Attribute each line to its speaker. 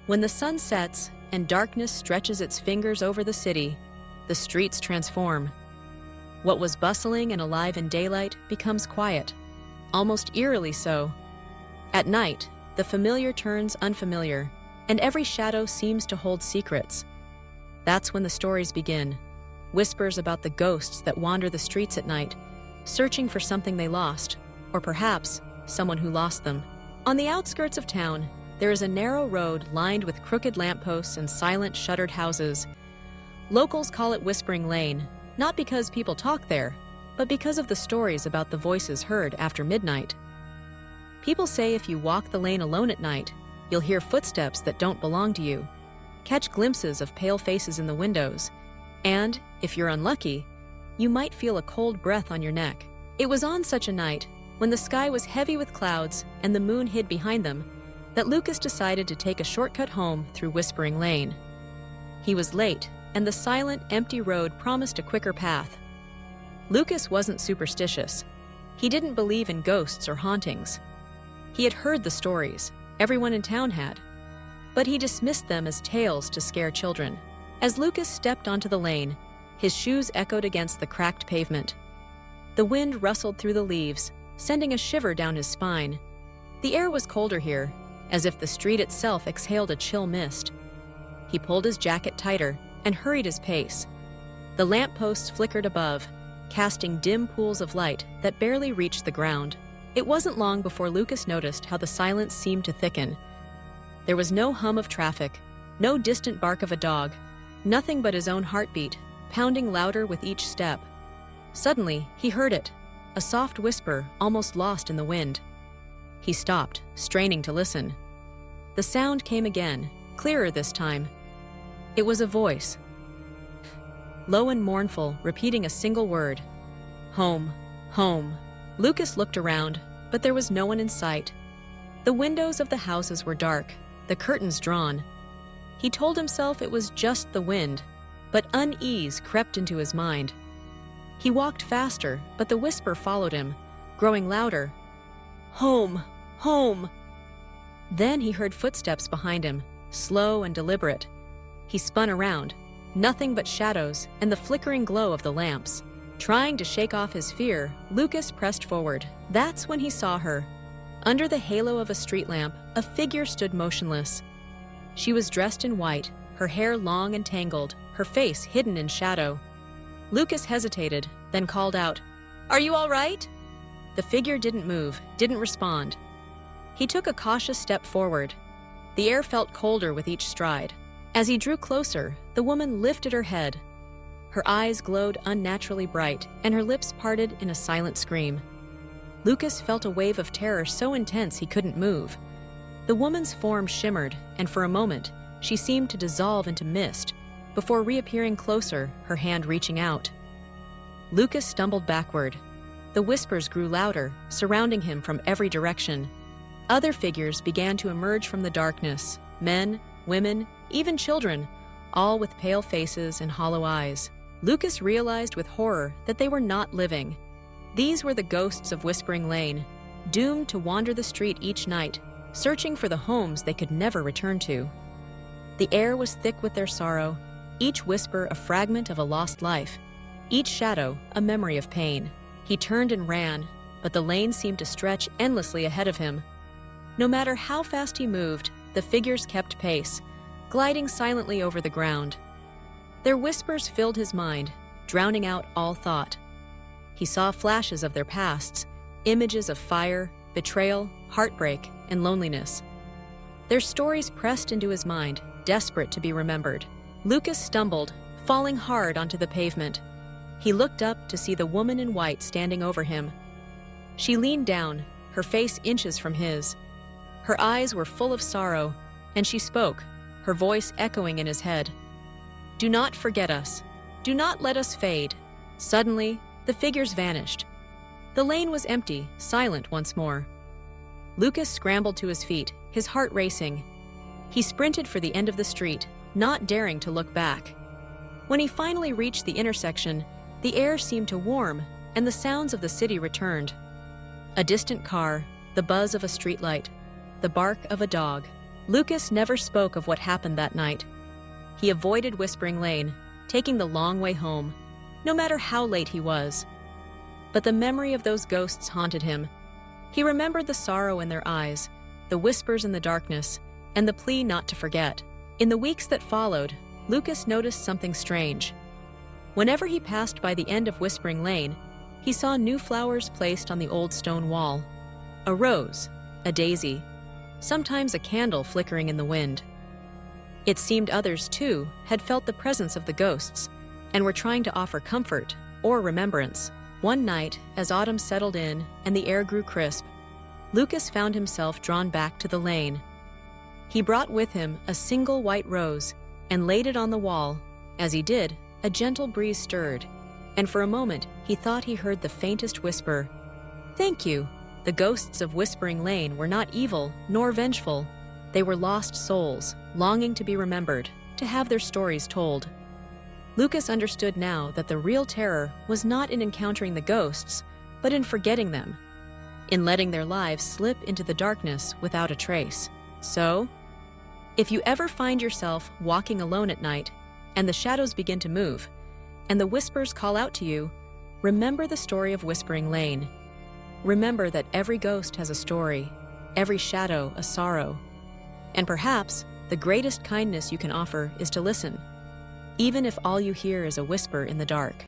Speaker 1: When the sun sets and darkness stretches its fingers over the city, the streets transform. What was bustling and alive in daylight becomes quiet, almost eerily so. At night, the familiar turns unfamiliar, and every shadow seems to hold secrets. That's when the stories begin, whispers about the ghosts that wander the streets at night, searching for something they lost, or perhaps someone who lost them. On the outskirts of town, there is a narrow road lined with crooked lampposts and silent shuttered houses. Locals call it Whispering Lane, not because people talk there, but because of the stories about the voices heard after midnight. People say if you walk the lane alone at night, you'll hear footsteps that don't belong to you, catch glimpses of pale faces in the windows, and, if you're unlucky, you might feel a cold breath on your neck. It was on such a night, when the sky was heavy with clouds and the moon hid behind them, that Lucas decided to take a shortcut home through Whispering Lane. He was late, and the silent, empty road promised a quicker path. Lucas wasn't superstitious. He didn't believe in ghosts or hauntings. He had heard the stories, everyone in town had, but he dismissed them as tales to scare children. As Lucas stepped onto the lane, his shoes echoed against the cracked pavement. The wind rustled through the leaves, sending a shiver down his spine. The air was colder here, as if the street itself exhaled a chill mist. He pulled his jacket tighter and hurried his pace. The lampposts flickered above, casting dim pools of light that barely reached the ground. It wasn't long before Lucas noticed how the silence seemed to thicken. There was no hum of traffic, no distant bark of a dog, nothing but his own heartbeat, pounding louder with each step. Suddenly, he heard it, a soft whisper almost lost in the wind. He stopped, straining to listen. The sound came again, clearer this time. It was a voice, low and mournful, repeating a single word. Home, home. Lucas looked around, but there was no one in sight. The windows of the houses were dark, the curtains drawn. He told himself it was just the wind, but unease crept into his mind. He walked faster, but the whisper followed him, growing louder. Home, home. Then he heard footsteps behind him, slow and deliberate. He spun around, nothing but shadows and the flickering glow of the lamps. Trying to shake off his fear, Lucas pressed forward. That's when he saw her. Under the halo of a street lamp, a figure stood motionless. She was dressed in white, her hair long and tangled, her face hidden in shadow. Lucas hesitated, then called out, "Are you all right?" The figure didn't move, didn't respond. He took a cautious step forward. The air felt colder with each stride. As he drew closer, the woman lifted her head. Her eyes glowed unnaturally bright, and her lips parted in a silent scream. Lucas felt a wave of terror so intense he couldn't move. The woman's form shimmered, and for a moment, she seemed to dissolve into mist, before reappearing closer, her hand reaching out. Lucas stumbled backward. The whispers grew louder, surrounding him from every direction. Other figures began to emerge from the darkness, men, women, even children, all with pale faces and hollow eyes. Lucas realized with horror that they were not living. These were the ghosts of Whispering Lane, doomed to wander the street each night, searching for the homes they could never return to. The air was thick with their sorrow, each whisper a fragment of a lost life, each shadow a memory of pain. He turned and ran, but the lane seemed to stretch endlessly ahead of him. No matter how fast he moved, the figures kept pace, gliding silently over the ground. Their whispers filled his mind, drowning out all thought. He saw flashes of their pasts, images of fire, betrayal, heartbreak, and loneliness. Their stories pressed into his mind, desperate to be remembered. Lucas stumbled, falling hard onto the pavement. He looked up to see the woman in white standing over him. She leaned down, her face inches from his. Her eyes were full of sorrow, and she spoke, her voice echoing in his head. "Do not forget us. Do not let us fade." Suddenly, the figures vanished. The lane was empty, silent once more. Lucas scrambled to his feet, his heart racing. He sprinted for the end of the street, not daring to look back. When he finally reached the intersection, the air seemed to warm, and the sounds of the city returned. A distant car, the buzz of a streetlight, the bark of a dog. Lucas never spoke of what happened that night. He avoided Whispering Lane, taking the long way home, no matter how late he was. But the memory of those ghosts haunted him. He remembered the sorrow in their eyes, the whispers in the darkness, and the plea not to forget. In the weeks that followed, Lucas noticed something strange. Whenever he passed by the end of Whispering Lane, he saw new flowers placed on the old stone wall. A rose, a daisy, sometimes a candle flickering in the wind. It seemed others, too, had felt the presence of the ghosts and were trying to offer comfort or remembrance. One night, as autumn settled in and the air grew crisp, Lucas found himself drawn back to the lane. He brought with him a single white rose and laid it on the wall. As he did, a gentle breeze stirred, and for a moment he thought he heard the faintest whisper, "Thank you." The ghosts of Whispering Lane were not evil nor vengeful. They were lost souls, longing to be remembered, to have their stories told. Lucas understood now that the real terror was not in encountering the ghosts, but in forgetting them, in letting their lives slip into the darkness without a trace. So, if you ever find yourself walking alone at night, and the shadows begin to move, and the whispers call out to you, remember the story of Whispering Lane. Remember that every ghost has a story, every shadow a sorrow. And perhaps the greatest kindness you can offer is to listen, even if all you hear is a whisper in the dark.